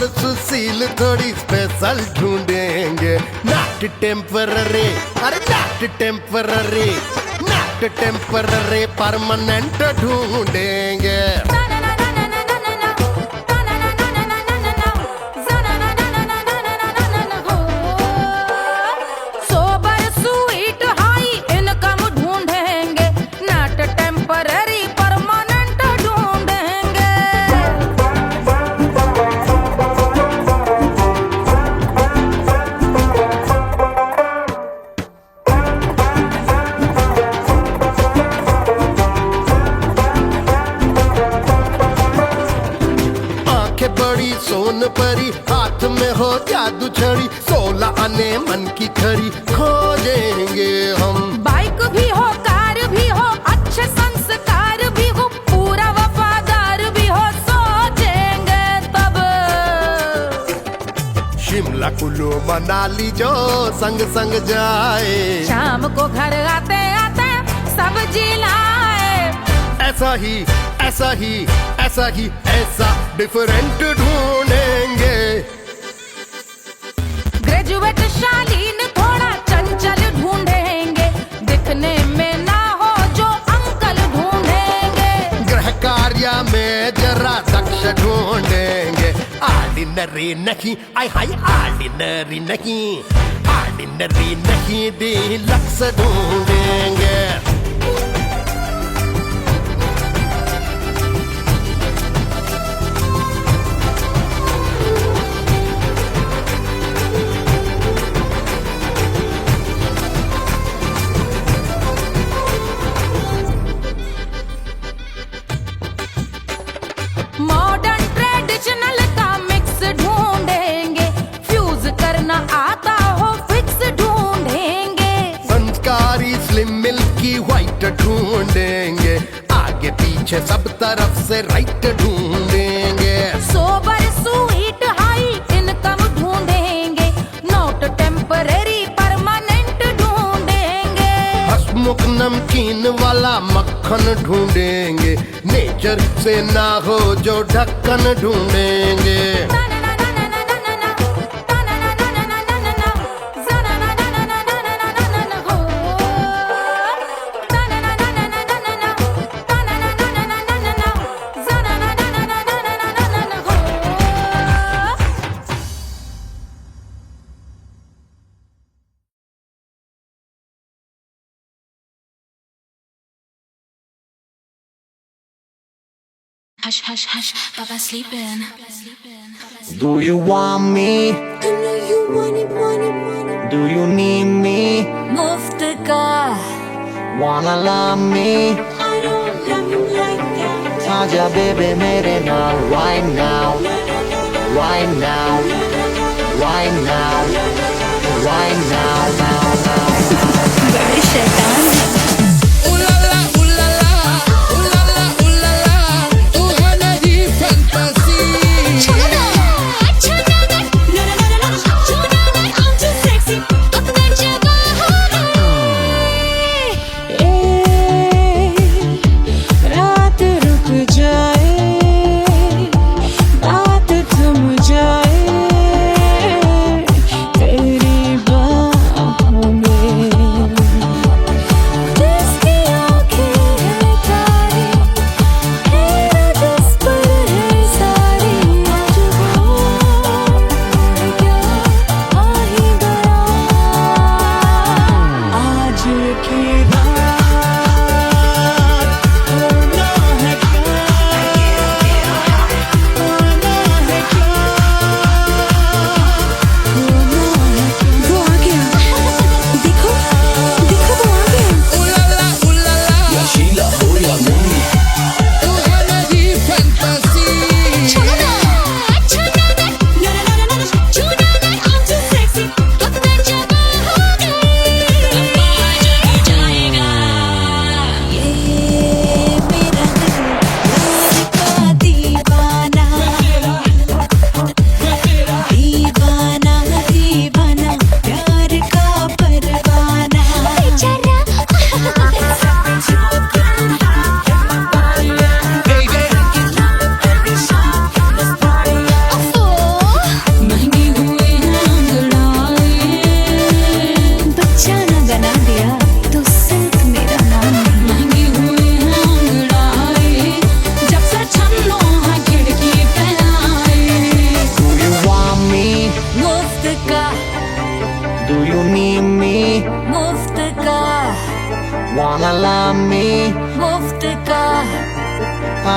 पर सुशील थोड़ी स्पेशल ढूंढेंगे। नॉट टेम्पररी, अरे not temporary, not temporary, permanent ढूंढेंगे। बड़ी सोन परी, हाथ में हो जादू छड़ी, 16 आने मन की खरी खोजेंगे हम। बाइक भी हो, कार भी हो, अच्छे संस्कार भी हो, पूरा वफादार भी हो, सोचेंगे तब। शिमला कुल्लू मनाली जो संग संग जाए, शाम को घर आते आते सब्जी लाए। ऐसा ही ऐसा ही ऐसा ही ऐसा डिफरेंट ढूंढेंगे। ग्रेजुएट शालीन थोड़ा चंचल ढूंढेंगे, दिखने में ना हो जो अंकल ढूंढेंगे। गृह कार्य में जरा दक्ष ढूंढेंगे। ऑर्डिनरी नहीं, आय हाय ऑर्डिनरी नहीं, ऑर्डिनरी नहीं, डीलक्स ढूंढेंगे। मॉडर्न ट्रेडिशनल का मिक्स ढूंढेंगे, फ्यूज करना आता हो फिक्स ढूंढेंगे। संस्कारी स्लिम मिल्की व्हाइट ढूंढेंगे, आगे पीछे सब तरफ से राइट ढूंढेंगे। सोबर स्वीट हाई इनकम ढूंढेंगे, नॉट टेम्पररी परमानेंट ढूंढेंगे। हसमुख नमकीन वाला मक्खन ढूंढेंगे, नेचर से ना हो जो ढक्कन ढूंढेंगे। Hush, hush, hush, Baba sleeping. Do you want me? I know you want it, want it, want it. Do you need me? Muftaga. Wanna love me? I don't love you like that. Aja baby mere naal right now, right now, right now, right now, now, now. Bade shaitan hai.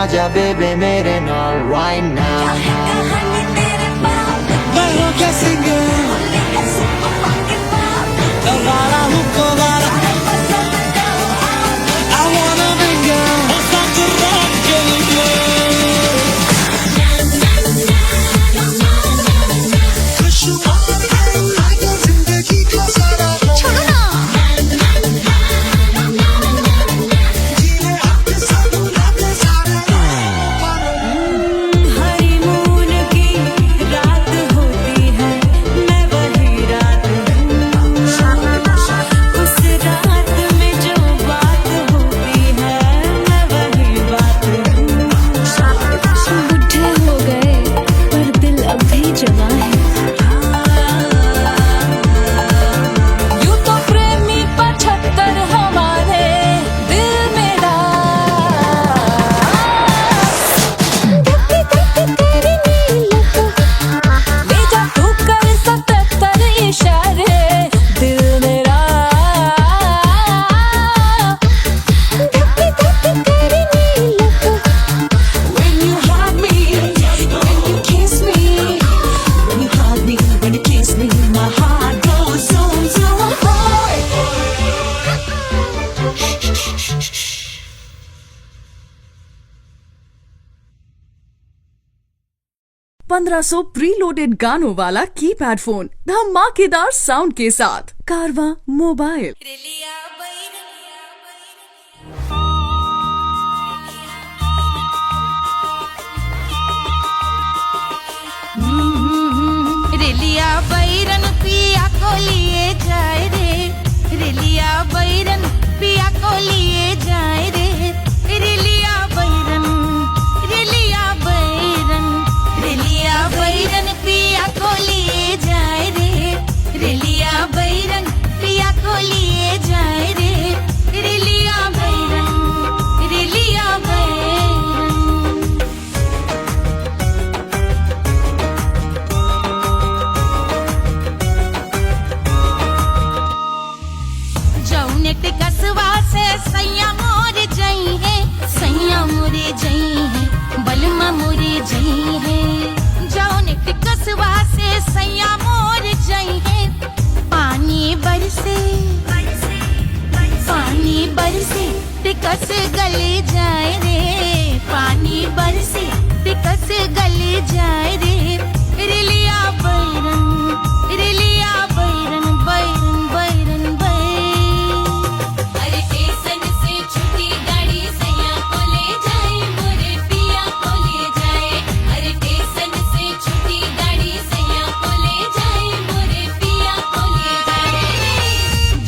आजा बेबे मेरे नाल right now मैं हूँ क्या singer दोबारा हूँ दोबारा I wanna be girl और साथ rock के लिए जिंदगी का सारा छोड़ो ना हनीमून की रात होती है मैं वही रात हूँ उस रात में जो बात होती है मैं वही बात हूँ बुढ़े हो गए पर दिल अब भी जवान है यूं तो प्रेमी 75 हमारे दिल मेरा ले जा तू कर 77 इशारे दिल मेरा When you hug me, when you kiss me, when you hug me, when you kiss me, my heart goes zoom zoom. 1500 preloaded गानों वाला कीपैड फोन धमाकेदार साउंड के साथ कारवां मोबाइल। रेलिया बैरन पिया को लिए जाए रे रेलिया बैरन पिया को लिए जाए रे रेलिया बैरन रेलिया बैरन रेलिया बैरन पिया को लिए जाए रे रेलिया बैरन पिया को लिए जाए रे रेलिया बैरन रेलिया बैरन जौने ते कसवा से सैया मोरे जई है सैया मोरे जई है बलमा मोरे जई है जौने ते कसवा से सैया मोरे जई है पानी बरसे ते कस गले जाए रे पानी बरसे ते कस गले जाए रे रेलिया बैरन बैरन बैरन अरे स्टेशन से छुट्टी गाड़ी सैया को ले जाए मोरे पिया को ले जाए अरे स्टेशन से छुट्टी गाड़ी सैया को ले जाए मोरे पिया को ले जाए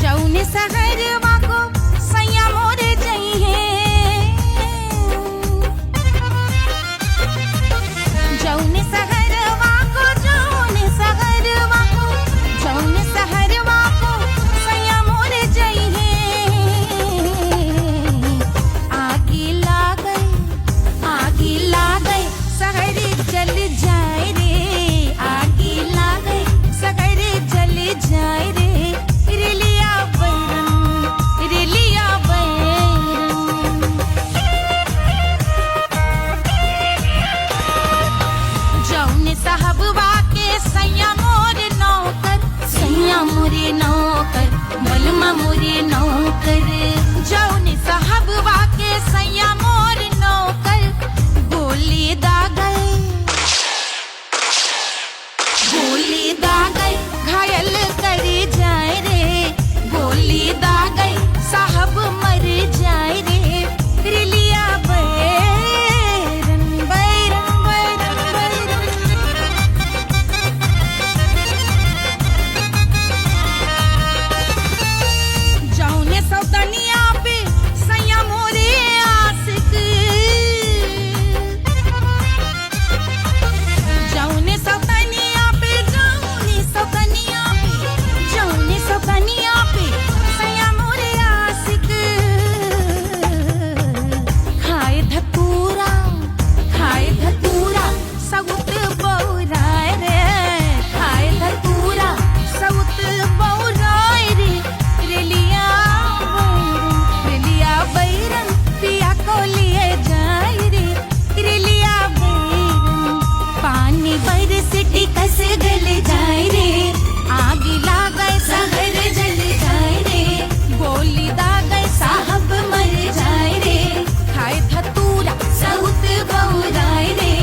जौने सहरवा को सैया मोरे जई है जौने सहरवा को जौने सहरवा को सैया मोरे जई है आगी लागई सहर जल जाए रे आगी लागई सहर जल जाए रे रेलिया बैरन जौने साहबवा के सैया मोरे नौकर बलमा मोरे नौकर जौने साहबवा के सैया मोरे नौकर गोली दागल घायल करे जाए रे गोली दागल साहब मर जाए रे रेलिया बैरन जौने सौतनिया पे सैया मोरे आशिक पानी बरसिटी कस गल जाए रे, आग लागे सहर जल जाए रे, गोली दागे साहब मर जाए रे, खाए धतूरा सहुत बहुराए रे,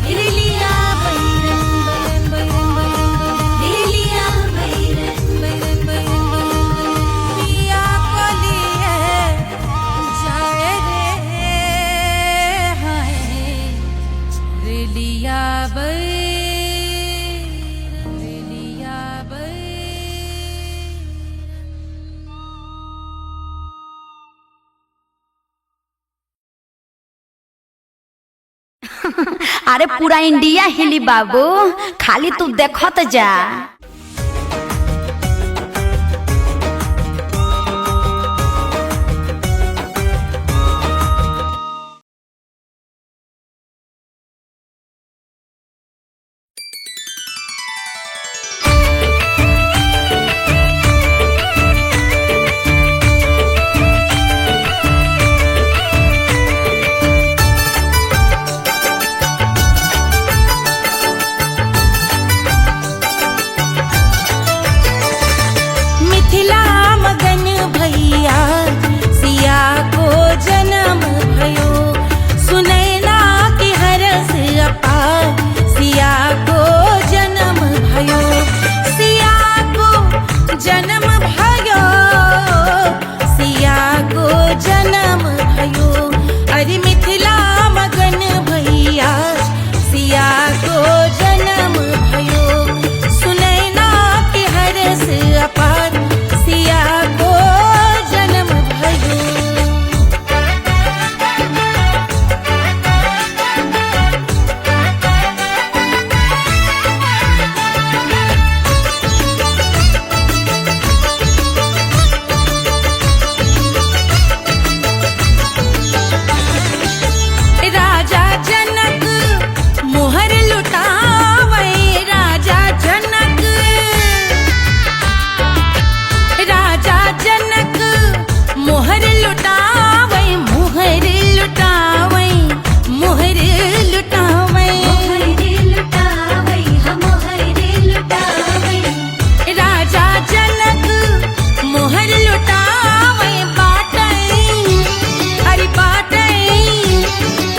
रिलिया बैरन बैरन बैरन रिलिया बैरन बैरन बैरन पिया कोलिए जाए रे, हाय रिलिया बैरन रिलिया बैरन। अरे पूरा इंडिया हिली बाबू, खाली तू देखत जा। मिथिला मगन भैया सिया को जन्म भयो, सुनैना की हरस अपार सिया को जन्म भयो, सिया को जन्म भयो, सिया को जन्म भयो। अरे मिथिला मगन भैया सिया को जन्म भयो, सुनैना की हरस अपार सिया को जन्म भयो। राजा जनक मोहर लुटावे, राजा जनक राजा जनक मोहर लुटावे, मोहर लुटावे, मोहर लुटावे, लुटावई हम हरे लुटावई, राजा जनक मोहर लुटावे, बाटै अरे बाटै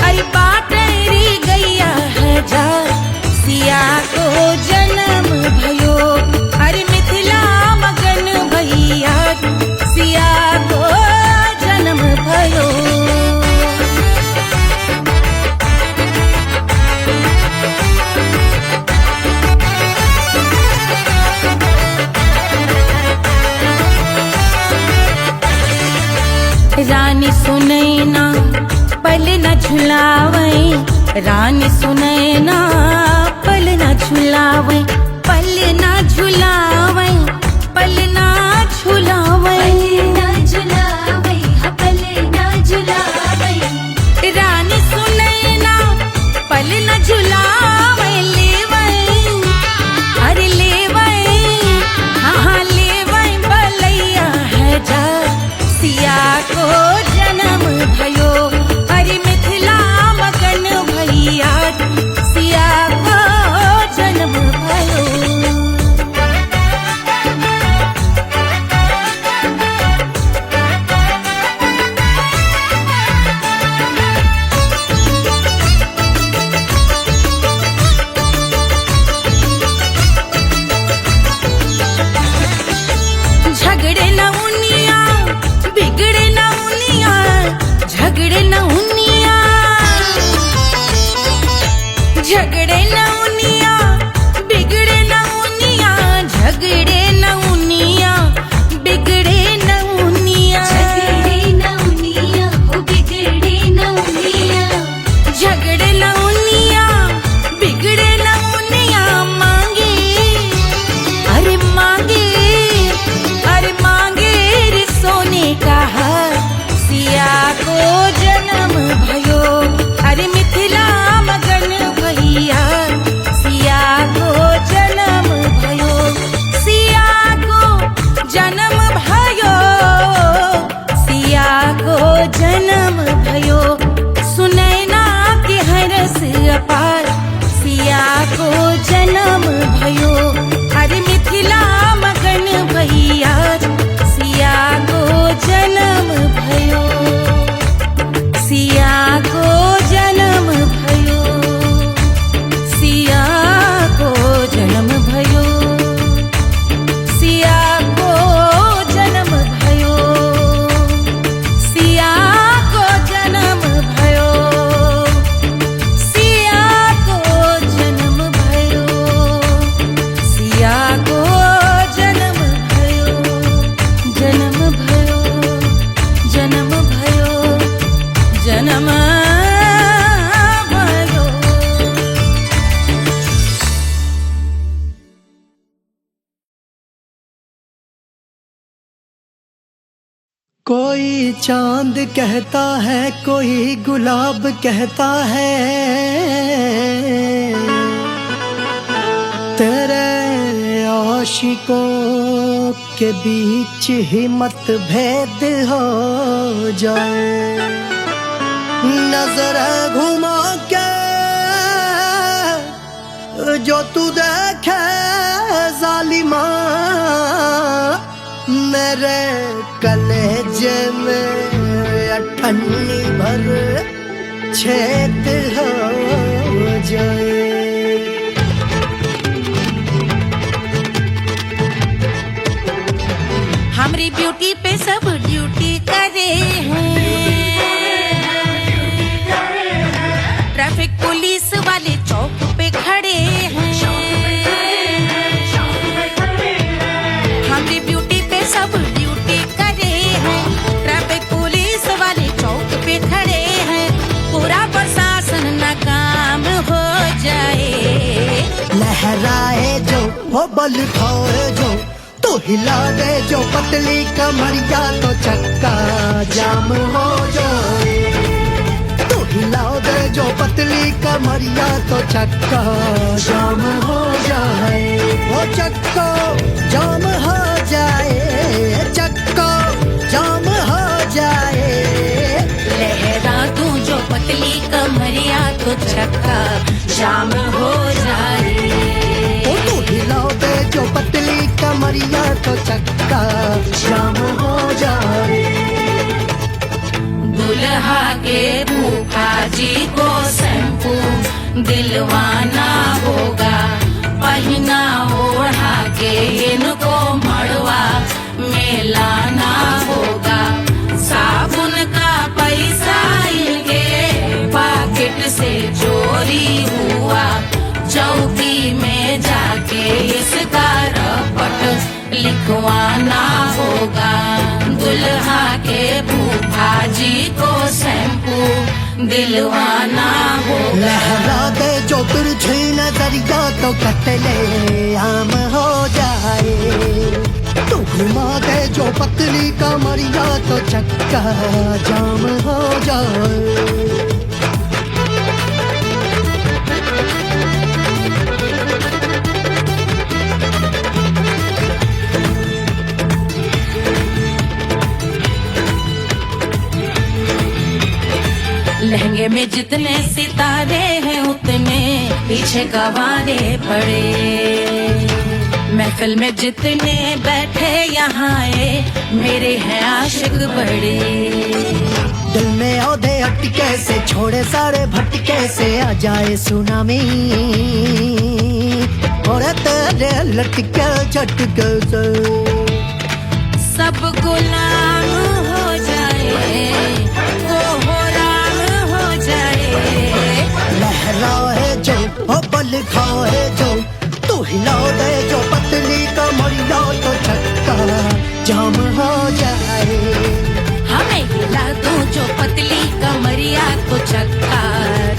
अरे बाटै रे गैया हजार सिया को जन्म भयो। अरे मिथिला मगन भैया सिया को जन्म भयो। रानी सुनैना पल न झुलावे, रानी सुनैना पल न झुलावे, पल न झुलावे, पल न झुलावे, ना झुलावई हपल ना झुलावई, रानी सुनैना पल न झुलावे, लेवई अरे लेवई हाँ लेवई बलैया है जा सिया को जन्म भयो। अरे मिथिला मगन भैया सिया को को जन्म भयो अरे मिथिला मगन भैया सिया को जन्म भयो सिया को जन्म भयो सिया को जन्म भयो सिया को जन्म भयो सिया को जन्म भयो सिया को जन्म भयो सिया को जन्म भयो जन्म भयो जन्म भयो जन्म भयो कोई चांद कहता है कोई गुलाब कहता है तेरे आशिकों के बीच ही मतभेद हो जाए नजर घुमा के जो तू देखे जालिमा मेरे कलेजे में अठन्नी भर छेद हो जाए हमारी ब्यूटी पे सब ड्यूटी करे हैं ट्रैफिक पुलिस वाले चौक पे खड़े हैं हमारी ब्यूटी पे सब ड्यूटी करे हैं ट्रैफिक पुलिस वाले चौक पे खड़े हैं पूरा प्रशासन नाकाम हो जाए लहराए जो वो बल खाए जो तो हिला दे जो पतली कमरिया तो चक्का जाम हो जाए तो हिला दे जो पतली कमरिया तो चक्का जाम हो जाए वो चक्का जाम हो जाए चक्का जाम हो जाए लहरा तू जो पतली कमरिया तो चक्का जाम हो जाए ओ तो हिला दे जो पतली कमरिया तो चक्का जाम हो जाए दुल्हा के फूफा जी को शैम्पू दिलवाना होगा पहना ओढ़ा के इनको मड़वा में लाना होगा साबुन का पैसा इनके पाकिट से चोरी हुआ चौकी में जाके इसका रपट लिखवाना होगा दुल्हा के फूफा जी को शैम्पू दिलवाना होगा लहरा दे जो तिरछी नजरिया तो कतले आम हो जाए तू घुमा दे जो पतली कमरिया तो चक्का जाम हो जाए लहंगे में जितने सितारे हैं उतने पीछे गवारे पड़े महफिल में जितने बैठे यहाँ आए मेरे हैं आशिक बड़े दिल में औधे अटके से छोड़े सारे भटके से आ जाए सुनामी और तेरे लटके झटके से सब गुलाम हो जाए वो हो राम हो जाए लहराए जो ओ बल खाए जो तू हिला दे जो पतली कमरिया तो चक्का जाम हो जाए हमें हिला दो जो पतली कमरिया तो चक्का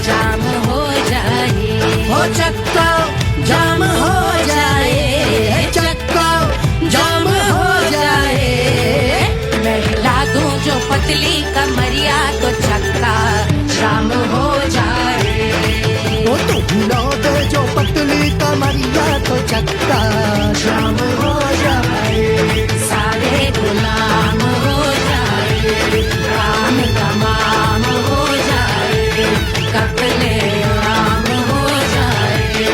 जाम हो जाए ओ चक्का जाम हो जाए चक्का जाम हो जाए मैं हिला दूं जो पतली कमरिया तो चक्का जाम हो जाए ओ तू हिला दे जो पतली कमरिया तो चक्का जाम हो जाए सारे गुलाम हो जाए काम तमाम हो जाए कत्ले आम हो जाए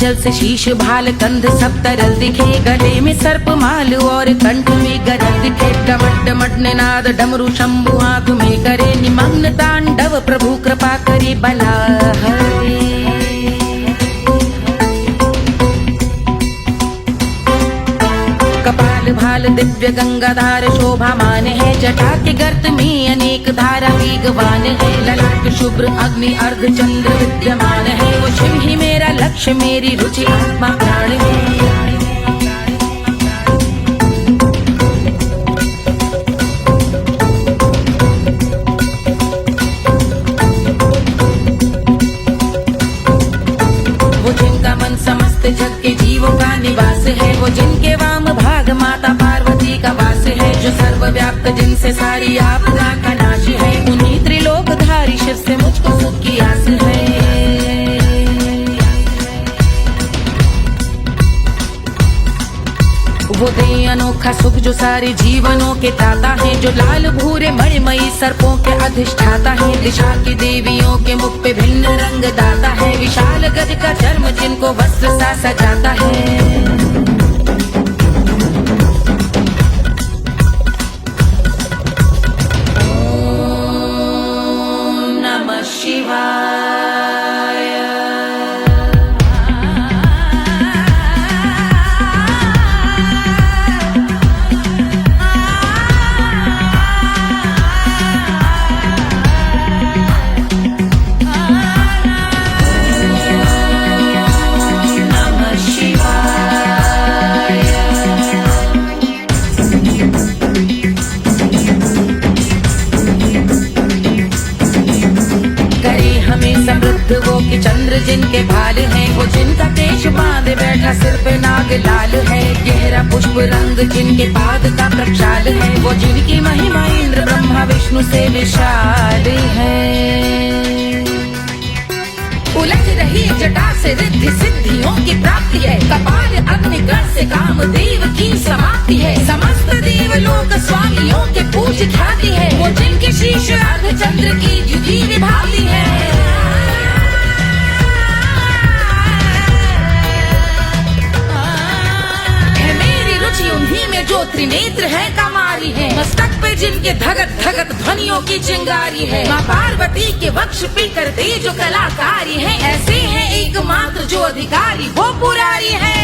अंचल से शीश भाल कंध सब तरल दिखे, गले में सर्प माल और कंठ में गरल दिखे। डमट डमट निनाद डमरू शंभु आंख में करे निमग्न तांडव, प्रभु कृपा करे बला हरे। कपाल भाल दिव्य गंगाधार शोभामान है, जटा के गर्त में अनेक धारा वेगवान है। ललाट शुभ्र अग्नि अर्ध चंद्र विद्यमान है, वो शिव ही मेरा लक्ष्य मेरी रुचि आत्मा प्राण है। वो जिनका मन समस्त जग के जीवों का निवास है, वो जिनके वाम भाग माता पार्वती का वास है। जो सर्वव्याप्त जिनसे सारी आपदा का नाश है, उन्हीं त्रिलोकधारी शिव से मुझको सुख की आस है। वो दे अनोखा सुख जो सारे जीवनों के दाता है, जो लाल भूरे मणिमयी सर्पों के अधिष्ठाता है। दिशा की देवियों के मुख पे भिन्न रंग दाता है, विशाल गज का चर्म जिनको वस्त्र सा सजाता है। वो कि चंद्र जिनके भाल हैं, वो जिनका केश बांधे बैठा सिर पे नाग लाल है। गहरा पुष्प रंग जिनके पाद का प्रक्षाल है, वो जिनकी महिमा इंद्र ब्रह्मा विष्णु से विशाल है। उलझ रही जटा से रिद्धि सिद्धियों की प्राप्ति है, कपाल अग्निगण से कामदेव की समाप्ति है। समस्त देवलोक स्वामियों के पूज ख्याति है, वो जिनके शीश अर्ध चंद्र की जुदी विभाती है। उन्हीं में जो त्रिनेत्र है कमारी है, मस्तक पे जिनके धगत धगत ध्वनियों की चिंगारी है। माँ पार्वती के वक्ष पे करते जो कलाकारी है, ऐसे हैं एकमात्र जो अधिकारी वो पुरारी है।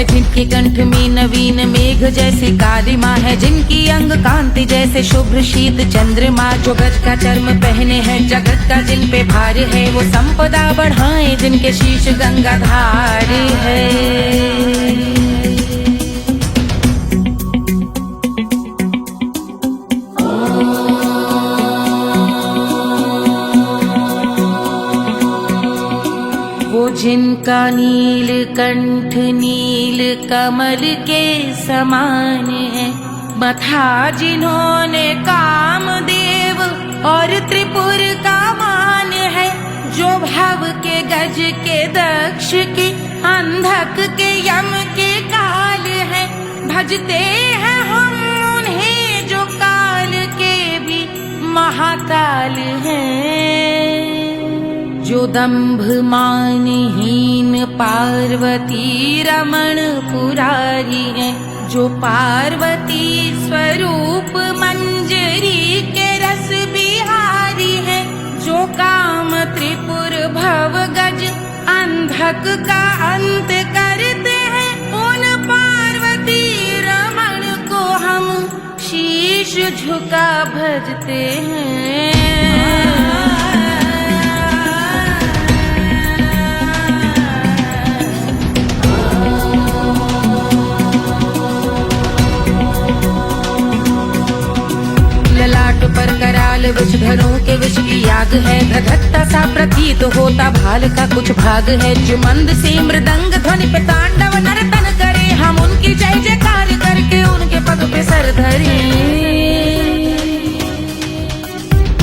जिनके कंठ में नवीन मेघ जैसे काली माँ है, जिनकी अंग कांति जैसे शुभ्र शीत चंद्रमा। जो गज का चर्म पहने हैं जगत का जिन पे भार है, वो संपदा बढ़ाए जिनके शीश गंगाधार है। जिनका नील कंठ नील कमल के समान है, मथा जिन्होंने कामदेव और त्रिपुर का मान है। जो भव के गज के दक्ष के अंधक के यम के काल है, भजते हैं हम उन्हें जो काल के भी महाकाल हैं। जो दंभ मानहीन पार्वती रमण पुरारी है, जो पार्वती स्वरूप मंजरी के रस बिहारी है। जो काम त्रिपुर भव गज अंधक का अंत करते हैं, उन पार्वती रमण को हम शीश झुका भजते हैं। ललाट पर कराल विषधरों के विष की याग है, धधकता सा प्रतीत होता भाल का कुछ भाग है। जो मंद से मृदंग ध्वनि पे तांडव नर्तन करे, हम उनकी जय जयकार करके उनके पग पे सर धरे।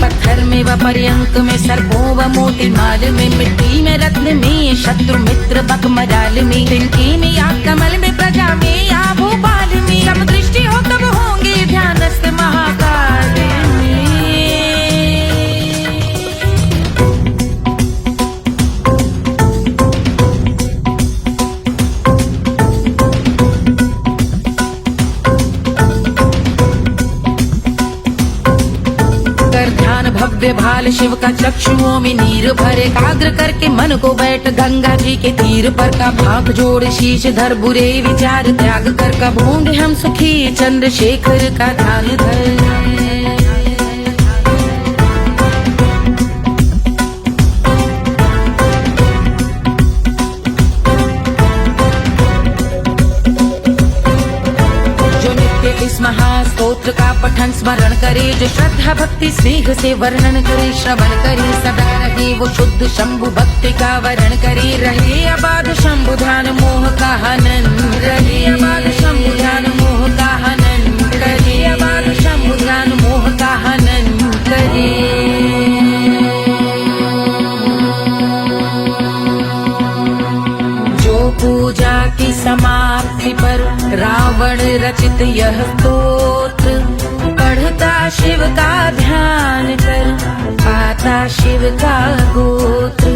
पत्थर में व पर्यंक में सर्पों व मोती माल में, मिट्टी में रत्न में शत्रु मित्र बकमराल में, तिनके में या कमल में प्रजा में या भोपाल में। सब दृष्टि हो तब होंगे ध्यानस्थ महाकाल में। भाल शिव का चक्षुओं में नीर भरे एकाग्र करके मन को बैठ गंगा जी के तीर पर का भाग जोड़ शीश धर बुरे विचार त्याग कर का भूंगे हम सुखी चंद्रशेखर का ध्यान धर। इस महास्तोत्र का पठन स्मरण करे जो श्रद्धा भक्ति स्नेह से वर्णन करे श्रवण करे सदा रहे वो शुद्ध शंभु भक्ति का वर्ण करे रहे अबाध शंभु ध्यान मोह का हनन रहे अबाध शंभु ध्यान मोह का हनन करे अबाध शंभु ध्यान मोह का हनन करे। पूजा की समाप्ति पर रावण रचित यह स्तोत्र पढ़ता शिव का ध्यान कर पाता शिव का गोत्र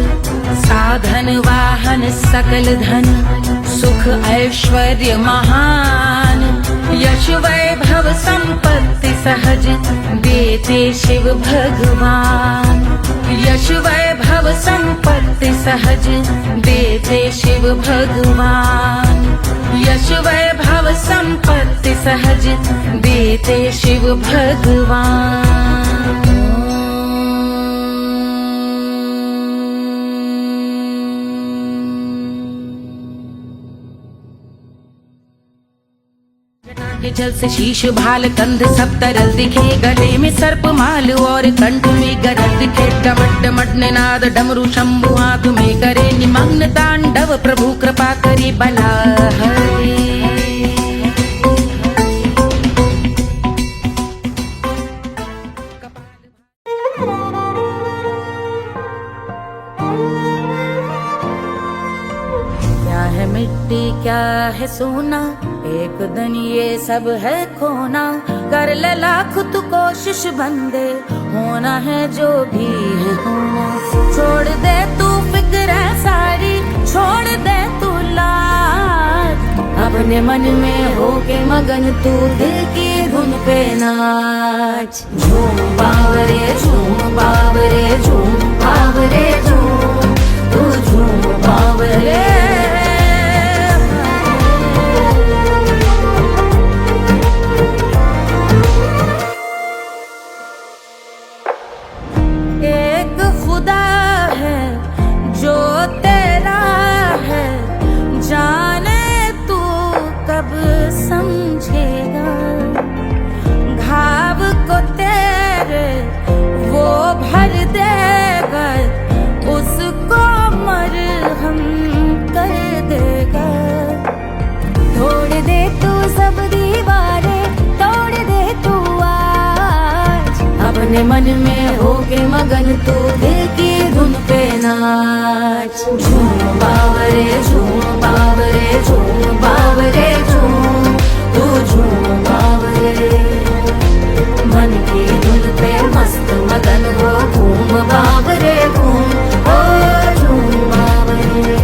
साधन वाहन सकल धन सुख ऐश्वर्य महान यश वैभव संपत्ति सहज देते शिव भगवान यश वैभव संपत्ति सहज देते शिव भगवान यश वैभव संपत्ति सहज देते शिव भगवान। के जल से शीश भाल कंध सब तरल दिखे गले में सर्प माल और कंठ में गरल दिखे डमट डमट निनाद डमरू शंभु हाथ में करे निमग्न तांडव प्रभु कृपा करे बला हरे। क्या है मिट्टी क्या है सोना एक दिन ये सब है खोना कर ले लाख तू कोशिश बंदे होना है जो भी है होना। छोड़ दे तू फिक्र सारी छोड़ दे तू लाज अपने मन में हो के मगन तू दिल की धुन पे नाच। झूम बावरे झूम बावरे झूम बावरे झूम तू झूम बावरे। अपने मन में हो के मगन तू दिल की धुन पे नाच। झूम बावरे झूम बावरे झूम बावरे झूम तू झूम बावरे। मन की धुन पे मस्त मगन हो घूम बावरे घूम ओ झूम बावरे।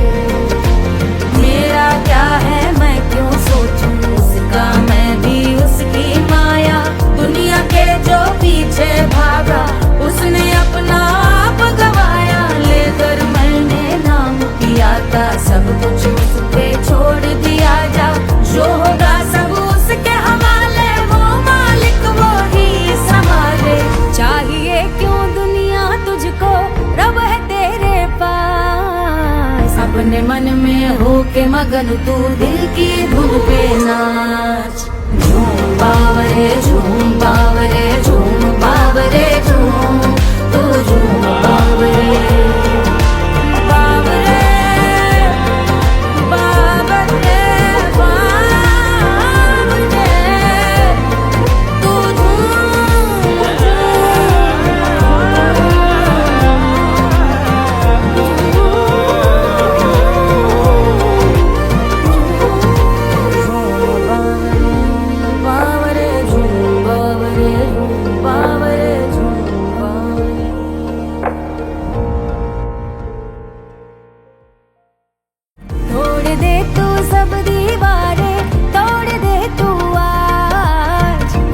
मेरा क्या है मैं क्यों सोचूं उसका मैं भी उसकी माया दुनिया के जो पीछे भागा उसने अपना आप गवाया लेकर मैंने नाम किया था सब कुछ उस पे छोड़ दिया जा जो होगा सब उसके हवाले वो मालिक वो ही संभाले। चाहिए क्यों दुनिया तुझको रब है तेरे पास अपने मन में हो के मगन तू दिल की धुन पे नाच। झूम बावरे झूम बावरे झूम बावरे झूम तू झूम बावरे बावरे बावरे बावरे तू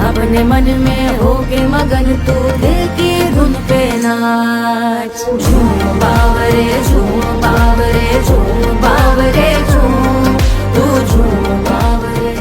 अपने मन में हो के मगन तू दिल की धुन पे ना नाच झूम बावरे झूम बावरे झूम बावरे झूम तू झूम बावरे।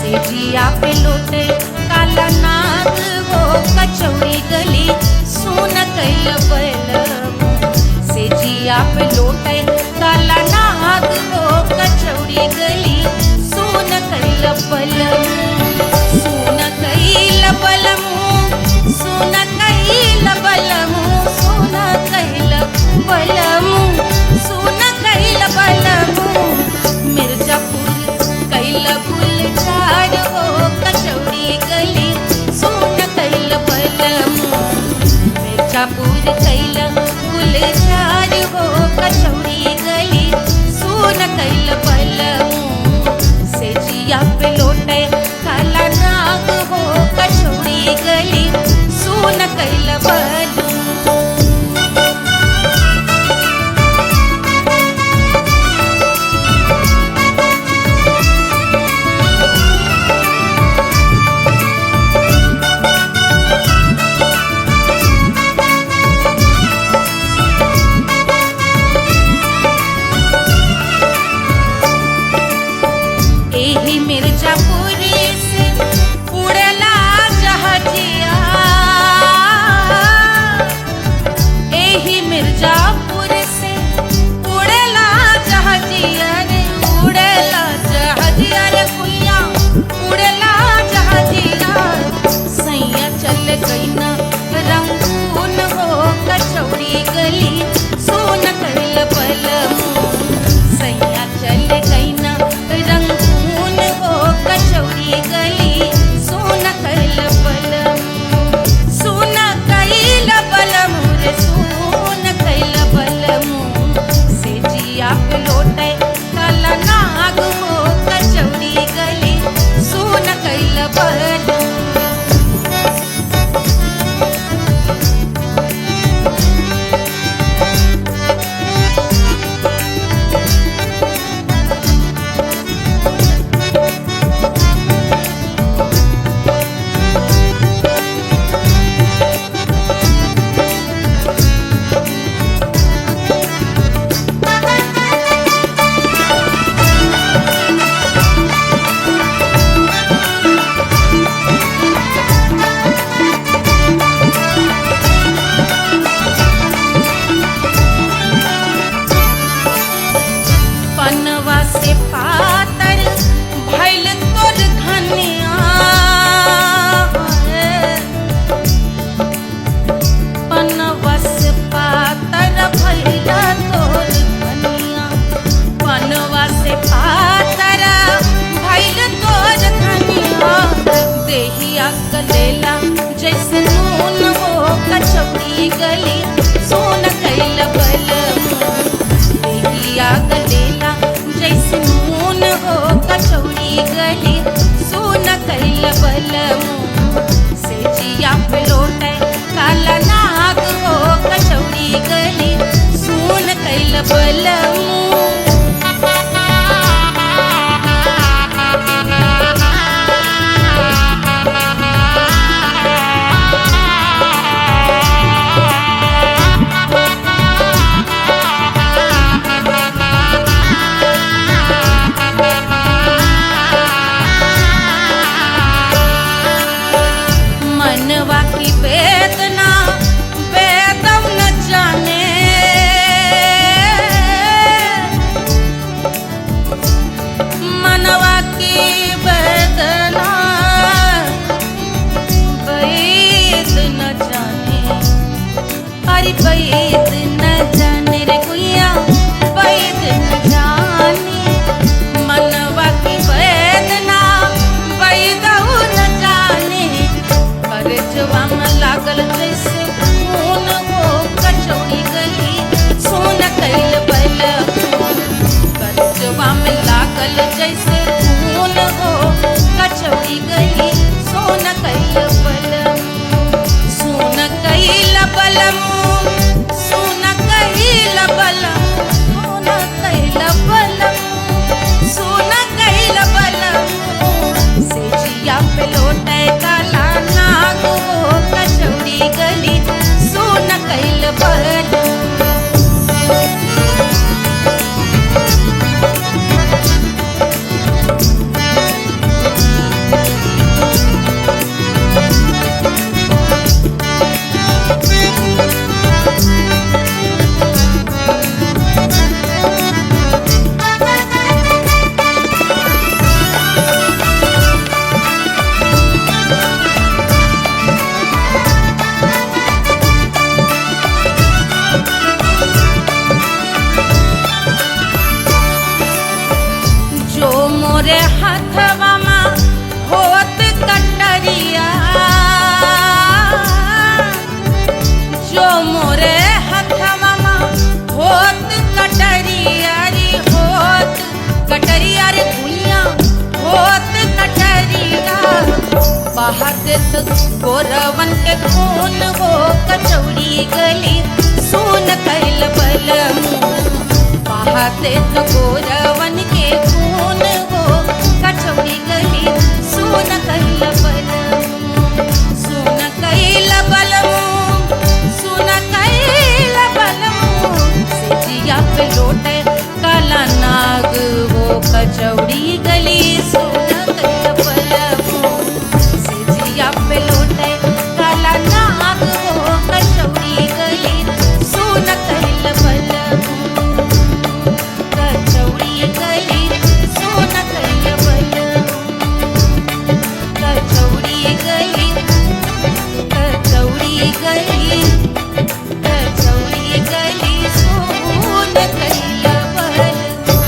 सेजिया पे लोटे काला नाग वो कचौड़ी गली सोन कैल बलम। सेजिया पे लोटे काला नाग वो कचौड़ी गली सोन कैल बलम। सोन कैल बलम सोन कैल बलम सोन कैल बलम सोन कैल बलम। मिर्जापुर कैल गुलजार हो कचौड़ी गली सोन कैल बलम। मिर्जापुर कैल गुलजार हो कचौड़ी गली सोन कैल बलम। सेजिया पे लोटे काला नाग हो कचौड़ी गली सोन कैल बलम। एही मिर्जापुर से उड़ला जहाजिया। एही मिर्जापुर से उड़ला जहाजिया रे उड़ला जहाजिया रे कुइया उड़ला जहाजिया। सैया चल गई ना रंगून हो कचौड़ी गली सोन कैल बलम। सैया चल गई ना रंगून हो कचौड़ी गली सोन कैल बलम। सोन कैल बलम रे सोन कैल बलम। सेजिया पे लोटे काला नाग हो कचौड़ी गली सोन कैल बलम। पनवा से पातर भैल तोर धनिया। पनवा से पातर भैल तोर धनिया। पनवा से पातर भैल तोर धनिया। देहिया गलेला जैसे नून हो कचौड़ी गली सोन कैल बलम। देहिया गलेला जैसे नून हो कचौड़ी गली सोन कैल बलम। सेजिया पे लोटे काला नाग हो कचौड़ी गली सोन कैल बलम। मनवा की देत गोरवन के खून वो कचौड़ी गली सोन कैल बलमू बहा देत गोरवन के खून वो कचौड़ी गली सोन कैल बलमू सोन कैल बलमू सोन कैल बलमू सिजिया पे लोटे काला नाग वो कचौड़ी गली सोन कैल बलमू सिजिया पे लोटे काला नाग वो कचौड़ी गली सोन कैल बलमू कचौड़ी गली सोन कैल बलमू कचौड़ी गली कचौड़ी गली कचौड़ी गली सोन कैल बलमू।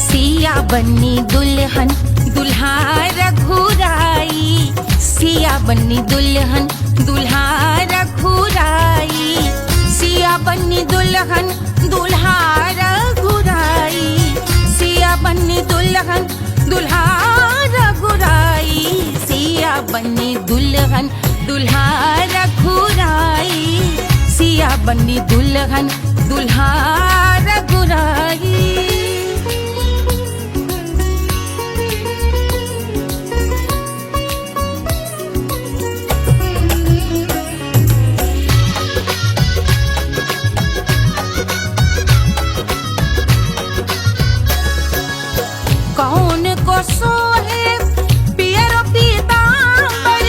सिया बन्नी दुल्हन दुल्हा रघुराई सिया बन्नी दुल्हन दुल्हा रघुराई सिया बन्नी दुल्हन दुल्हा रघुराई सिया बन्नी दुल्हन दुल्हा रघुराई सिया बन्नी दुल्हन दुल्हा रघुराई सिया बन्नी दुल्हन दुल्हा रघुराई। कौन को सोहे पियरो पीतांबर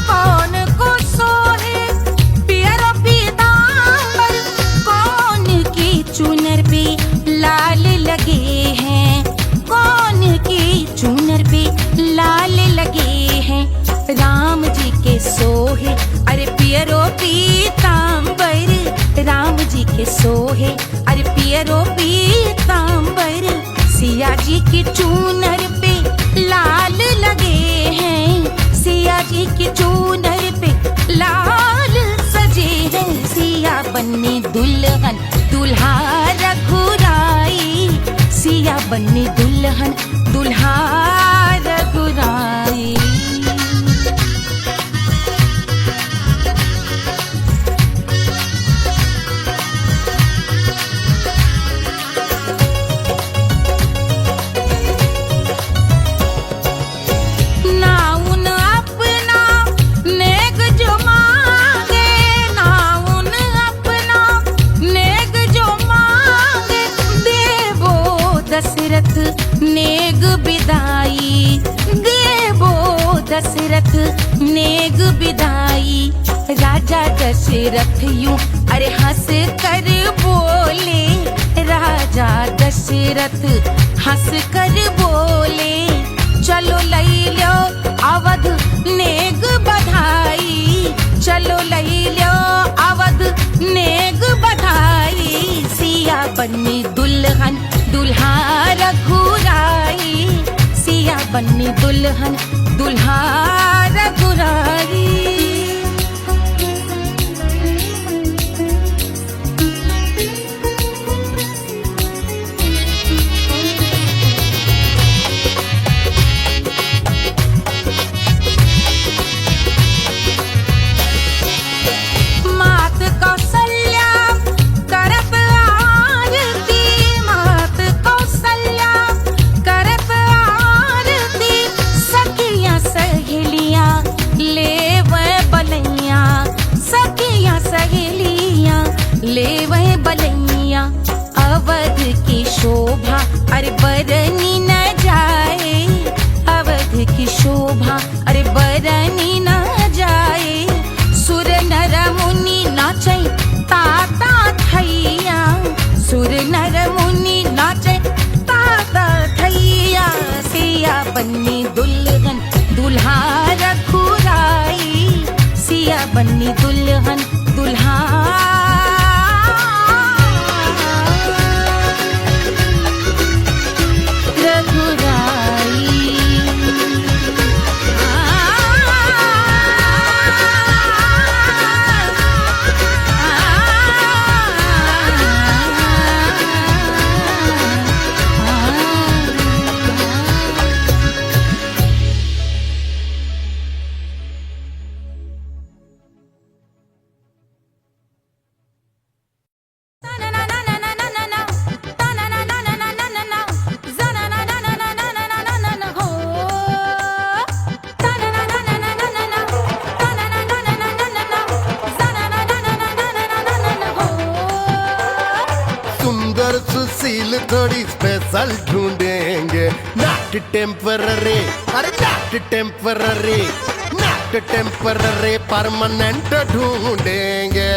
कौन को सोहे पियरो पीतांबर कौन की चुनर पे लाल लगे हैं कौन की चुनर पे लाल लगे हैं राम जी के सोहे अरे पियरो पीतांबर राम जी के सोहे अरे पियरो पीतांबर सिया जी की चूनर पे लाल लगे हैं सिया जी की चूनर पे लाल सजे हैं सिया बन्नी दुल्हन दुल्हा रघुराई सिया बन्नी दुल्हन दुल्हा रघुराई। नाउन अपना नेग जो मांगे नाउन अपना नेग जो मांगे देवो दशरथ नेग बिदाई देवो दशरथ नेग बिदाई राजा दशरथ यूं अरे हंस कर बोले राजा दशरथ हंस कर बोले चलो लई लो अवध नेग बधाई चलो लई लो अवध नेग बधाई सिया बन्नी दुल्हन दुल्हा रघुराई सिया बन्नी दुल्हन दुल्हा रघुराई। मात कौशल्या करत आरती मात कौशल्या करत आरती सखियां सहेलियां लेवे बलैया सखियां सहेलियां लेवे बलैया अवध की शोभा अरे बरनी न जाए अवध की शोभा अरे बरनी न जाए सुर नर मुनि नाचे ताता थैया सुर नर मुनि फील थोड़ी स्पेशल ढूंढेंगे, नॉट टेम्पररी, अरे not temporary, not temporary, permanent ढूंढेंगे।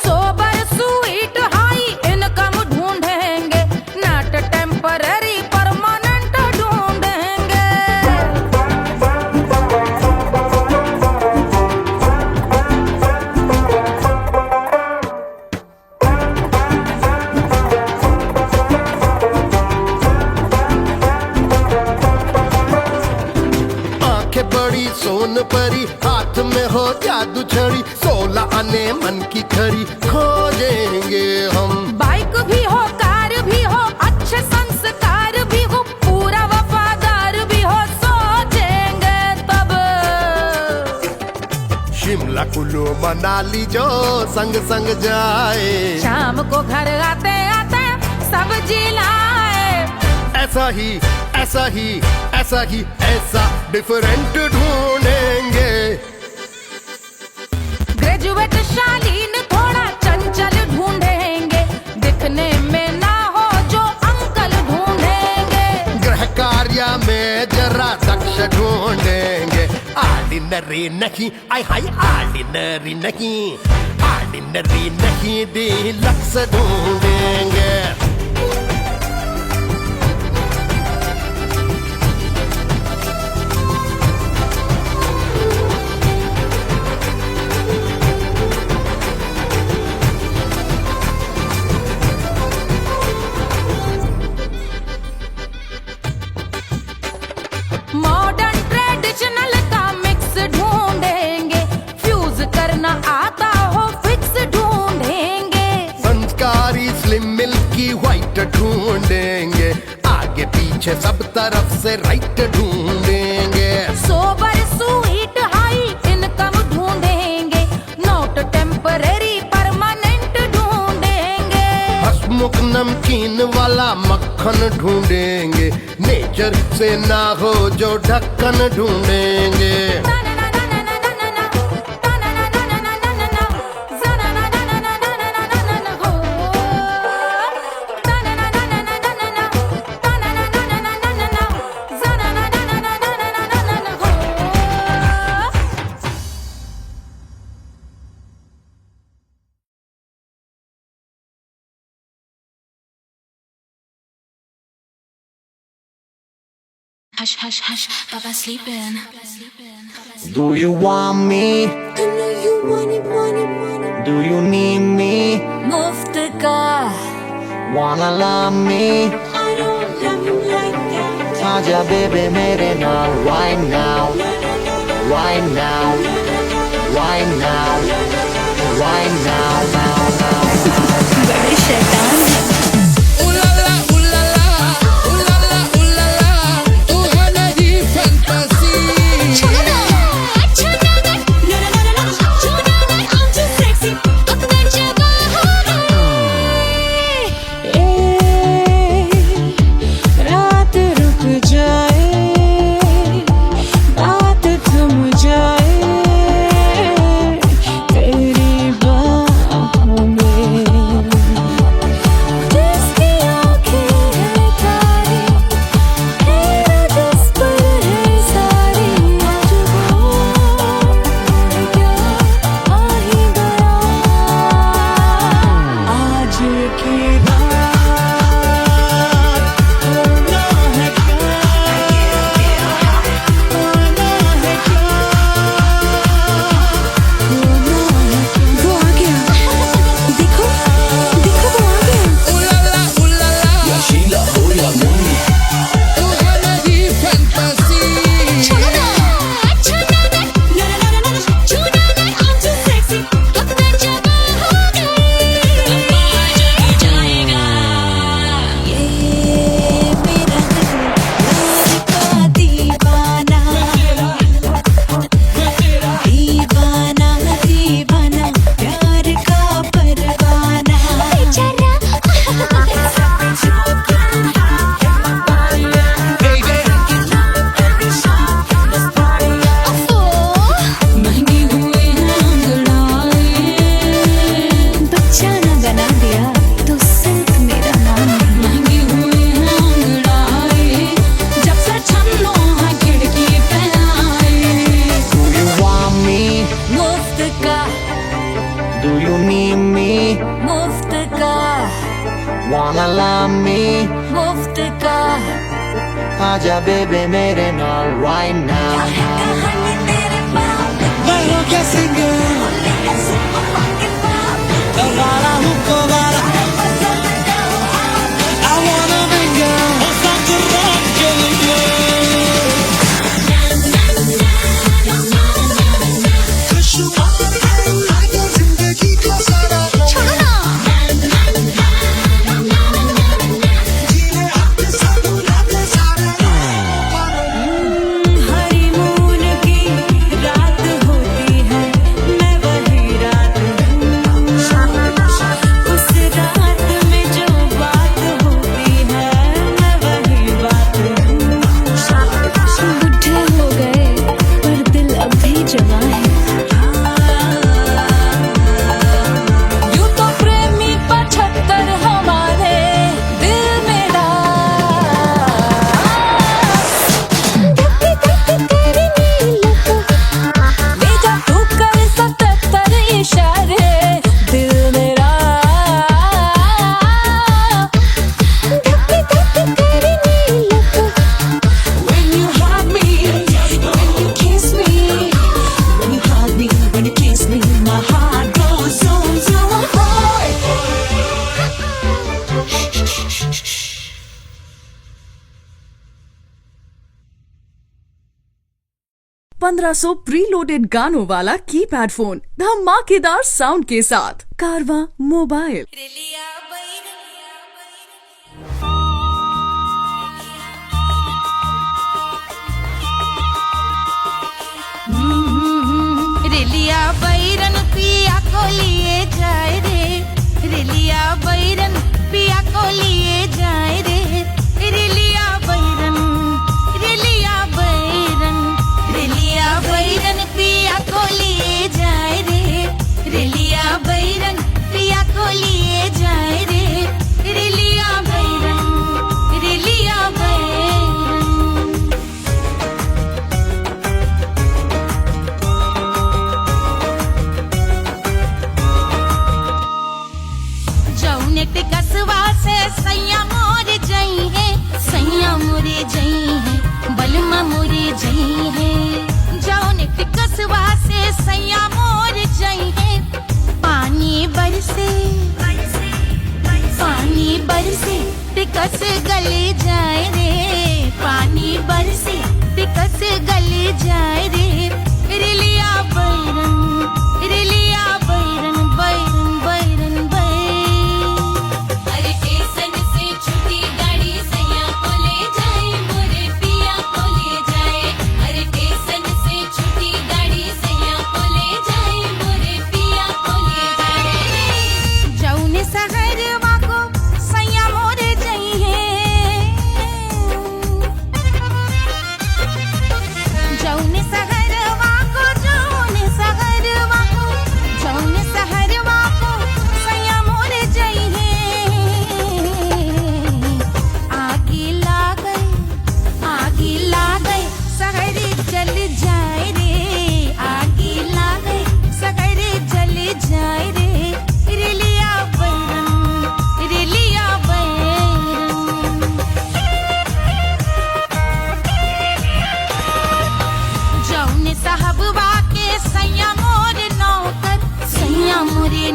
सोबर स्वीट हाई इनकम ढूंढेंगे, नॉट टेम्पररी परमानेंट ढूंढेंगे। आंखें बड़ी सोन परी, हाथ में हो जादू छड़ी, 16 आने मन की खरी खोजेंगे हम। बाइक भी हो, कार भी हो, अच्छे संस्कार भी हो, पूरा वफादार भी हो, सोचेंगे तब। शिमला कुल्लू मनाली जो संग संग जाए, शाम को घर आते आते सब्जी लाए। ऐसा ही ऐसा ही ऐसा ही ऐसा डिफरेंट ढूंढेंगे। ग्रेजुएट शालीन थोड़ा चंचल ढूंढेंगे, दिखने में ना हो जो अंकल ढूंढेंगे। गृह कार्य में जरा दक्ष ढूंढेंगे, ऑर्डिनरी नहीं, आई हाय ऑर्डिनरी नहीं, ऑर्डिनरी नहीं, डीलक्स ढूंढेंगे। मॉडर्न ट्रेडिशनल का मिक्स ढूंढेंगे, फ्यूज करना आता हो फिक्स ढूंढेंगे। संस्कारी स्लिम मिल्की व्हाइट ढूंढेंगे, आगे पीछे सब तरफ से राइट ढूंढेंगे। सोबर स्वीट हाई इनकम ढूंढेंगे, नॉट टेम्पररी परमानेंट ढूंढेंगे। हंसमुख नमकीन वाला मक्खन ढूंढेंगे, नेचर से ना हो जो ढक्कन ढूंढेंगे। Hush, hush, hush, Papa's sleeping. Do you want me? I know you want it. Do you need me? मुफ्त का Wanna love me? I don't love you like that. आजा baby मेरे नाल right now, right now, right now, right now, now, now. बड़े शैतान हैं। रात रुक जाए, बात थम जाए, Do you need me? मुफ्त का Wanna love me? मुफ्त का आजा बेबे मेरे नाल right now. कहानी तेरे बाप मैं हूँ क्या सिंगर वाला हूँ को वाला I wanna mingle हो साथ rock के लिए खुशहाल है लागे जिंदगी का सारा जीने अपने साथ रातें सारे हनीमून की रात होती है मैं वही रात हूँ उस रात में जो बात होती है मैं वही बात हूँ बुढ़े हो गए पर दिल अब भी जवां है यूं तो प्रेमी 75 हमारे दिल मेरा तेरी नीलों ले जा तू कर 77 इशारे दिल मेरा तेरी नीलों When you hug me, when you kiss me, when you hug me, when you kiss me, my heart goes zoom zoom. 1500 preloaded गानों वाला कीपैड फोन धमाकेदार साउंड के साथ कारवा मोबाइल। रेलिया बैरन पिया को लिए जाए रे रेलिया बैरन पिया को लिए जाए रे रेलिया बैरन रेलिया बैरन रेलिया बैरन पिया को लिए जाए रे रेलिया बैरन पिया को लिए जाए रे रेलिया बैरन रेलिया बैरन जौने टिकसवा से सैया मोर जई है सैया मोरे जई है बलमा मोरे जई है जौने टिकसवा से सैया मोर जई है पानी बरसे टिकस गले जाए रे पानी बरसे टिकस गले जाए रे रेलिया बैरन रेलिया बैरन बैरन बैरन अरे स्टेशन से छुट्टी गाड़ी सैया को ले जाए मोरे पिया को ले जाए अरे स्टेशन से छुट्टी गाड़ी सैया को ले जाए मोरे पिया को ले जाए जौने सहरवा को सैया मोरे जई है जौने सहरवा को जौने सहरवा को सैया मोरे जई है आगे लागई सहरे जल जाए रे आगे लागई सहरे जल जाए रे रेलिया बैरन रेलिया बैरन जौने साहबवा के सैया मोरे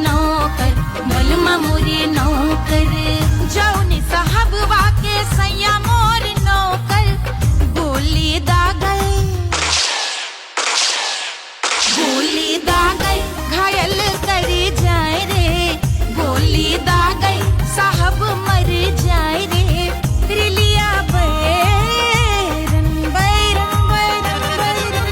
नौकर बलमा मोरे नौकर जौने साहबवा के सैया मोरे नौकर गोली दागल घायल करे जाए रे गोली दागल साहब मर जाए रे रेलिया बैरन बैरन बैरन बैरन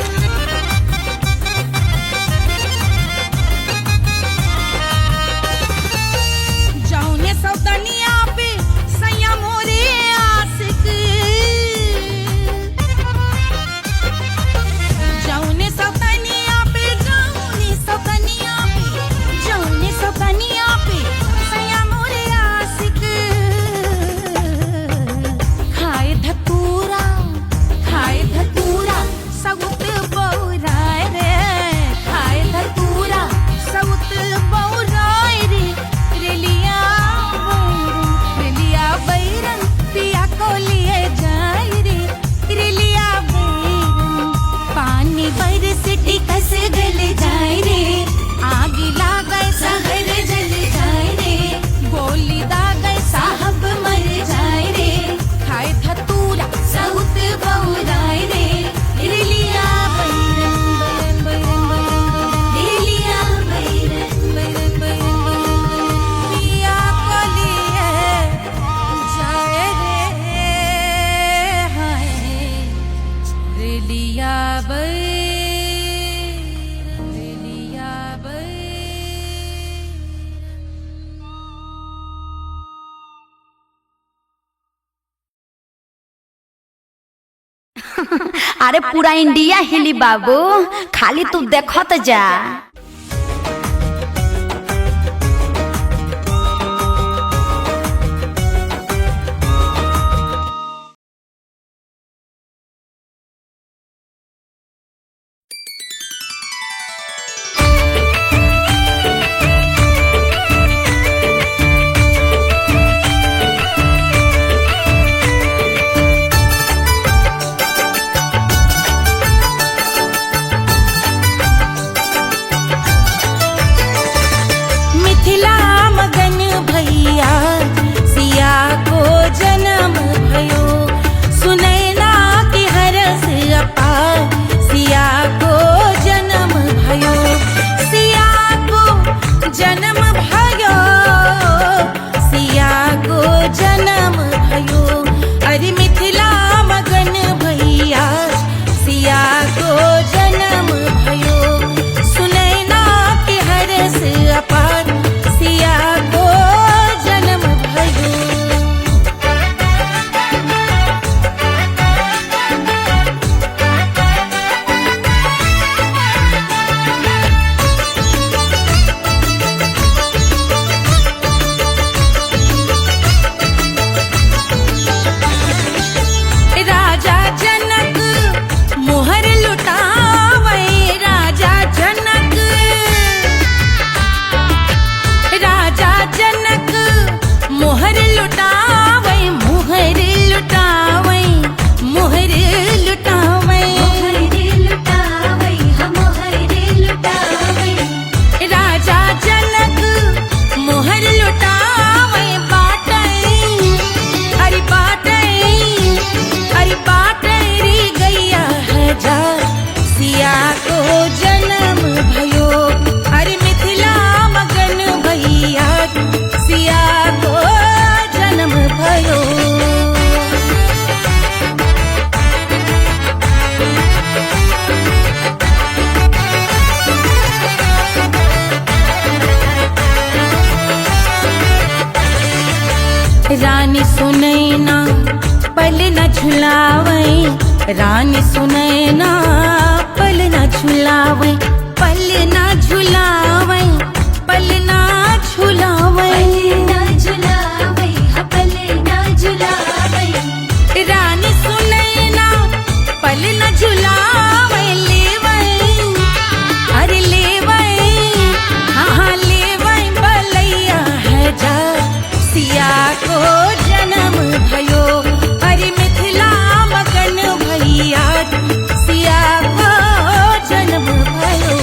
अरे पूरा इंडिया हिली बाबू, खाली तू देखत जा। रानी सुनैना पल न झुलावे, रानी सुनैना पल न झुलावे, पल न झुलावे, पल न झुलावे, पल न झुलावे। रानी सुनैना पल न झुलावे, लेवे अरे लेवे, हाँ लेवे बलैया है जा, सिया को जन्म भयो, अरे मिथिला मगन भैया, सिया को जन्म भयो।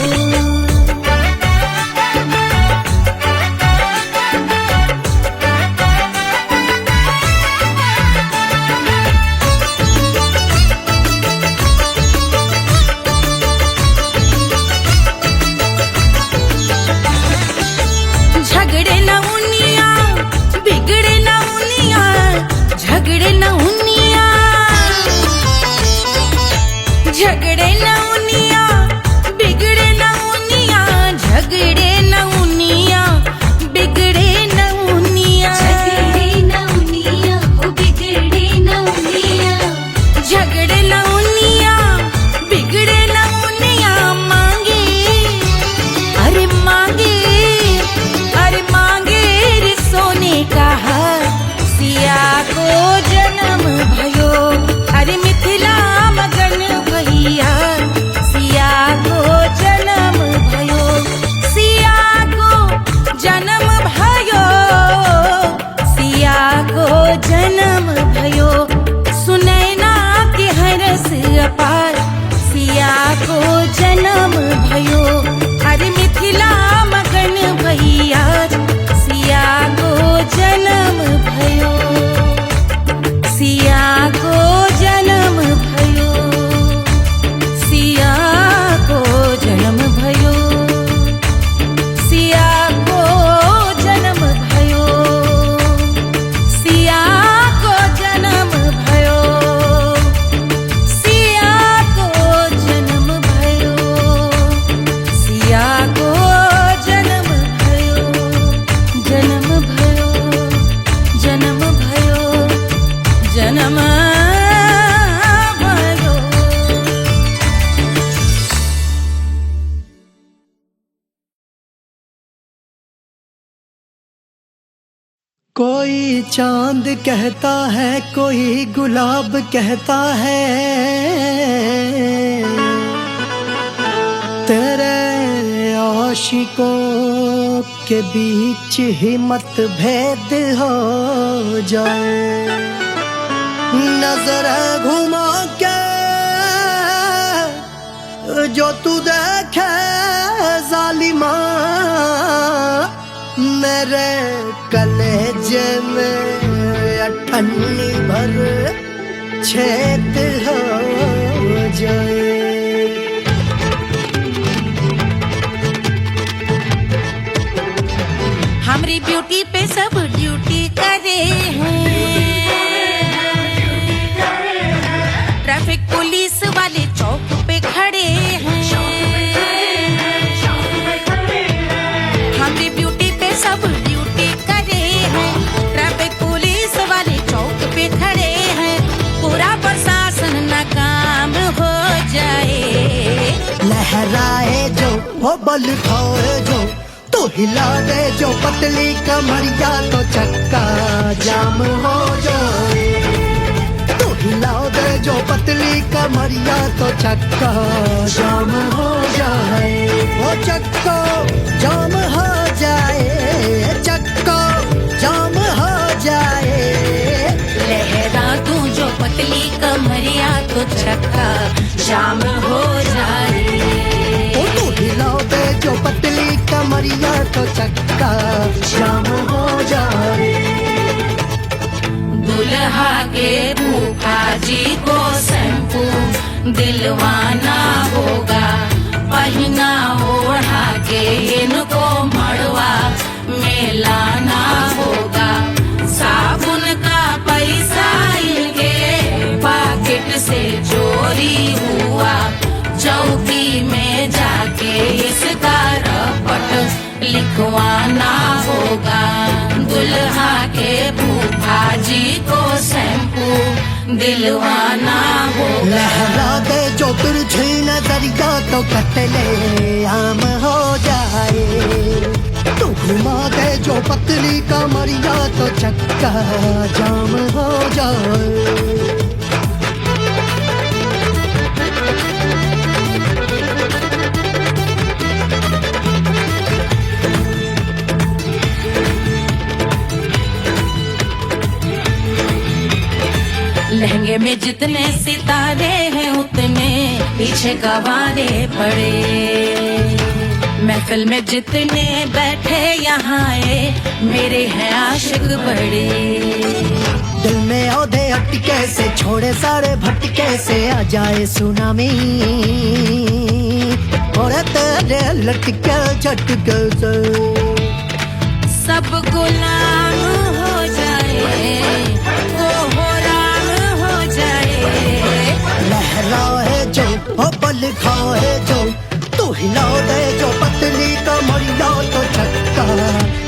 कोई चांद कहता है, कोई गुलाब कहता है, तेरे आशिकों के बीच ही मतभेद हो जाए। नजर घुमा के जो तू देखे जालिमा, मेरे कलेजे में अठन्नी भर छेद हो जाए। हमारी ब्यूटी पे सब ड्यूटी करे हैं, ट्रैफिक पुलिस वाले चौक पे खड़े हैं। हमारी ब्यूटी पे सब ड्यूटी करे हैं, ट्रैफिक पुलिस वाले चौक पे खड़े हैं। पूरा प्रशासन नाकाम हो जाए। लहराए जो वो बल खाए जो, तो हिला दे जो पतली कमरिया, तो चक्का जाम हो जाए। तो हिला दे जो पतली कमरिया, तो चक्का जाम हो जाए। वो चक्का जाम हो जाए, चक्का जाम हो जाए। लहरा तू जो पतली कमरिया, तो चक्का जाम हो जाए। तो हिला दे जो पतली कमरिया, तो चक्का जाम हो जाए। दुल्हा के फूफा जी को शैम्पू दिलवाना होगा, पहना ओढ़ा के इनको मड़वा में लाना होगा। साबुन का पैसा इनके पॉकेट से चोरी हुआ, चौकी में जाके इसका रपट लिखवाना होगा। दुल्हा के फूफा जी को शैम्पू दिलवाना होगा। लहरा दे जो तिरछी नजरिया, तो कतले आम हो जाए। तू घुमा दे जो पतली कमरिया, तो चक्का जाम हो जाए। लहंगे में जितने सितारे हैं, उतने पीछे गवारे पड़े। महफिल में जितने बैठे यहाँ आए, मेरे हैं आशिक बड़े। दिल में औधे अटके से, छोड़े सारे भटके से, आ जाए सुनामी और तेरे लटके झटके से सब गुलाम हो जाए, वो हो राम हो जाए। लहराए जो वो बल खाए जो, तू हिला दे जो पतली कमरिया, तो चक्का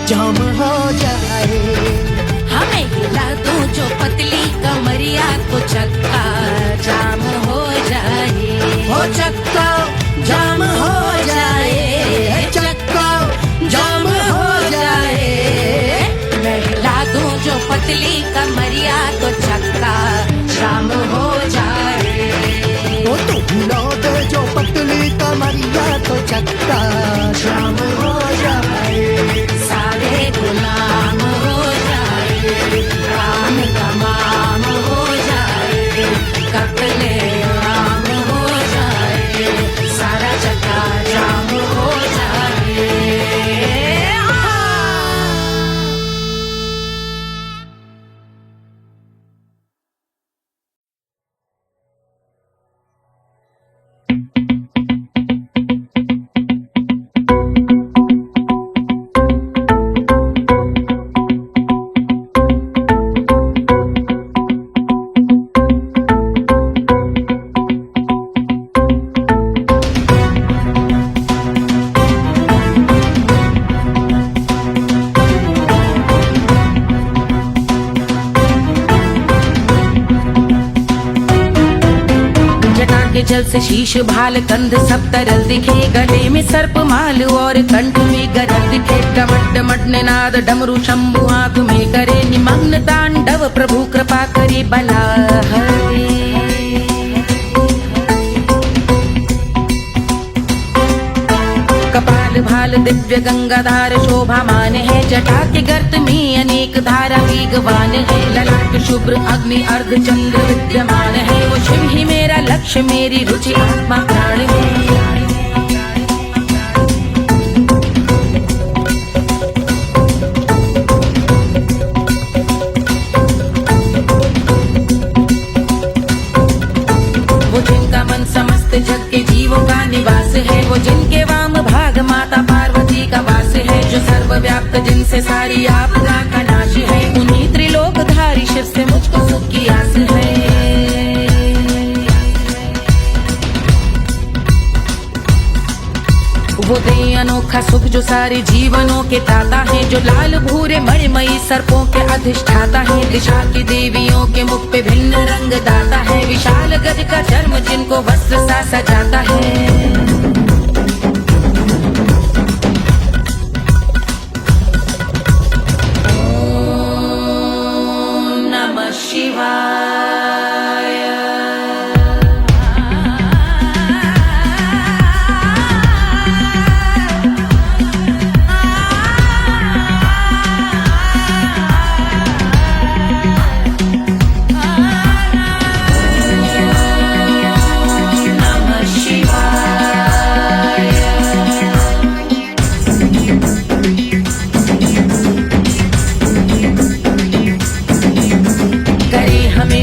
जाम हो जाए। हमें हिला दो जो पतली कमरिया, तो चक्का जाम हो जाए। वो चक्का जाम हो जाए, चक्का जाम हो जाए। मैं हिला दूं जो पतली कमरिया, तो चक्का जाम हो जाए। वो तू हिला दे जो पतली कमरिया, तो चक्का जाम हो जाए। सारे गुलाम हो जाए, काम तमाम हो जाए। कत्ले आम हो जाए, सारा चक्का जाम हो जाए। के जल से शीश भाल कंध सब तरल दिखे, गले में सर्प माल और कंठ में गरल दिखे। डमट डमट यज्ञनाद डमरू शंभु हाथ में करे निमग्न तांडव प्रभु कृपा करे बला हरे। कपाल भाल दिव्य गंगाधार शोभामान है, जटा के गर्त में अनेक धारा वेगवान है। ललाट शुभ्र अग्नि अर्ध चंद्र विद्यमान है, वो शिव ही मेरा लक्ष्य मेरी रुचि आत्मा प्राण है। वो जिनका मन समस्त जग के जीवों का निवास है, वो जिनके वाम भाग माता पार्वती का वास है। जो सर्वव्याप्त जिनसे सारी आपदा का नाश है, उन्हीं त्रिलोकधारी शिव से मुझको सुख की आस है। वो दे अनोखा सुख जो सारे जीवनों के दाता है, जो लाल भूरे मणिमयी सर्पों के अधिष्ठाता है। दिशा की देवियों के मुख पे भिन्न रंग दाता है, विशाल गज का चर्म जिनको वस्त्र सा सजाता है। ओम नमः शिवाय।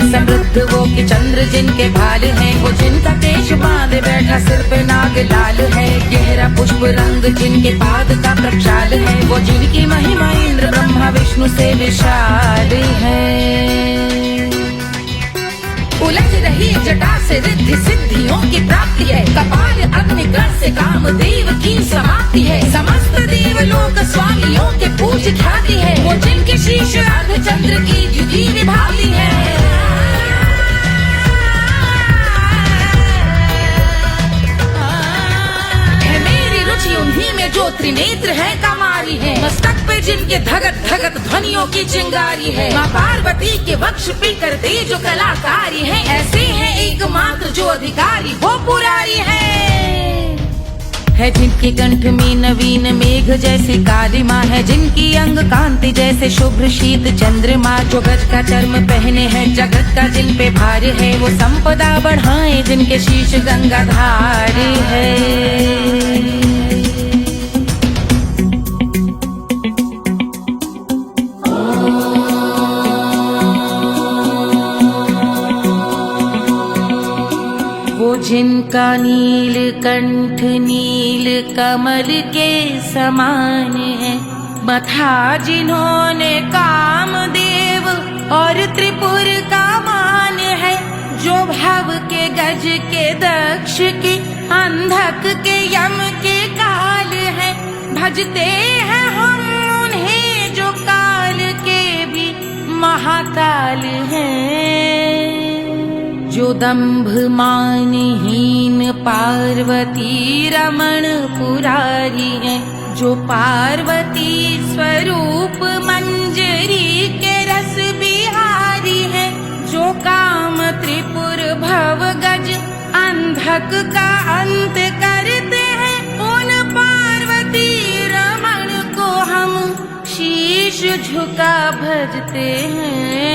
समृद्ध वो कि चंद्र जिनके भाल हैं, वो जिनका केश बांधे बैठा सिर पे नाग लाल है। गहरा पुष्प रंग जिनके पाद का प्रक्षाल है, वो जिनकी महिमा इंद्र ब्रह्मा विष्णु से विशाल है। उलझ रही जटा से रिद्धि सिद्धियों की प्राप्ति है, कपाल अग्निग्रह से कामदेव की समाप्ति है। समस्त देवलोक स्वामियों के पूज ख्याति है, वो जिनके शीश अर्ध चंद्र की द्युति विभावती है। उन्हीं में जो त्रिनेत्र है कमारी है, मस्तक पे जिनके धगत धगत ध्वनियों की चिंगारी है। माँ पार्वती के वक्ष पे करते जो कलाकारी है, ऐसे है एकमात्र जो अधिकारी वो पुरारी है। जिनके कंठ में नवीन मेघ जैसे काली माँ है, जिनकी अंग कांति जैसे शुभ्र शीत चंद्रमा। जो गज का चर्म पहने हैं जगत का जिन पे भार है, वो संपदा बढ़ाए जिनके शीश गंगाधार है। जिनका नील कंठ नील कमल के समान है, मथा जिन्होंने कामदेव और त्रिपुर का मान है। जो भव के गज के दक्ष के अंधक के यम के काल है, भजते हैं हम उन्हें जो काल के भी महाकाल हैं। जो दंभ मानहीन पार्वती रमण पुरारी है, जो पार्वती स्वरूप मंजरी के रस बिहारी है। जो काम त्रिपुर भव गज अंधक का अंत करते हैं, उन पार्वती रमण को हम शीश झुका भजते हैं।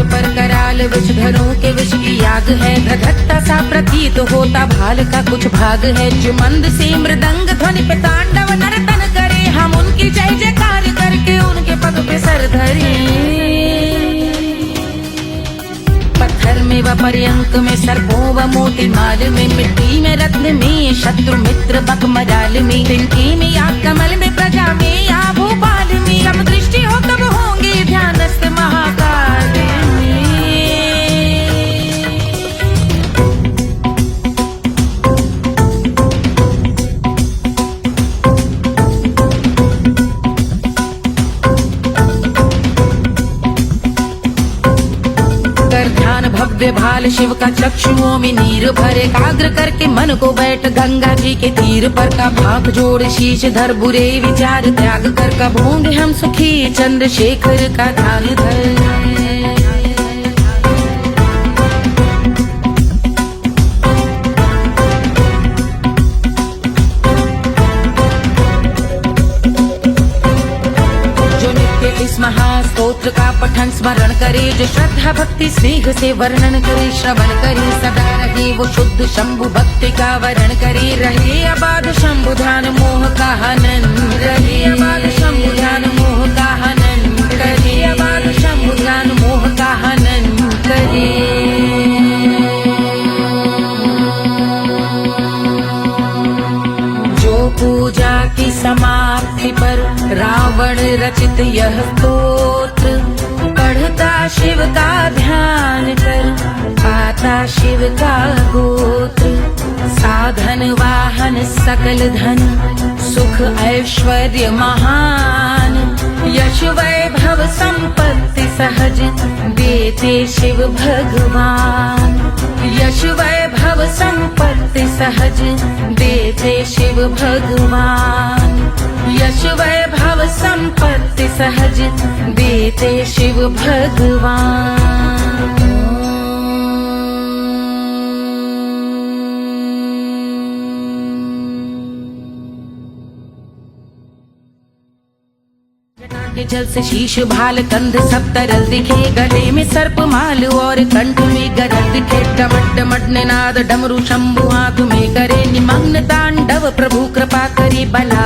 पर कराल विषधरों के विष की याग है, धधकता सा प्रतीत होता भाल का कुछ भाग है। जो मंद से मृदंग ध्वनि पे तांडव नर्तन करे, हम उनकी जय जयकार करके उनके पग पे सर धरे। पत्थर में व पर्यंक में सर्पों व मोती माल में, मिट्टी में रत्न में शत्रु मित्र बक मराल में, तिनके में या कमल में प्रजा में या भोपाल में। जब दृष्टि हो तब होंगे ध्यानस्थ महाकाल में। भव्य भाल शिव का चक्षुओं में नीर भरे एकाग्र करके मन को बैठ गंगा जी के तीर पर का भाग जोड़ शीश धर बुरे विचार त्याग कर का भोंगे हम सुखी चंद्रशेखर का ध्यान धर। इस महास्तोत्र का पठन स्मरण करे, जो श्रद्धा भक्ति स्नेह से वर्णन करे, श्रवण करे सदा रहे वो शुद्ध शंभु भक्ति का वर्ण करे, रहे अबाध शंभु ध्यान मोह का हनन, रहे अबाध शंभु ध्यान मोह का हनन करे, अबाध शंभु ध्यान मोह का हनन करे। पूजा की समाप्ति पर रावण रचित यह स्तोत्र पढ़ता शिव का ध्यान कर, पाता शिव का गोत्र, साधन वाहन सकल धन सुख ऐश्वर्य महान, यश वैभव संपत्ति सहज देते शिव भगवान, यश वैभव संपत्ति सहज देते शिव भगवान, यश वैभव संपत्ति सहज देते शिव भगवान। के जल से शीश भाल कंध सब तरल दिखे, गले में सर्प माल और कंठ में गरल दिखे, डमट डमट निनाद डमरू शंभु हाथ में करे निमग्न तांडव, प्रभु कृपा करे बला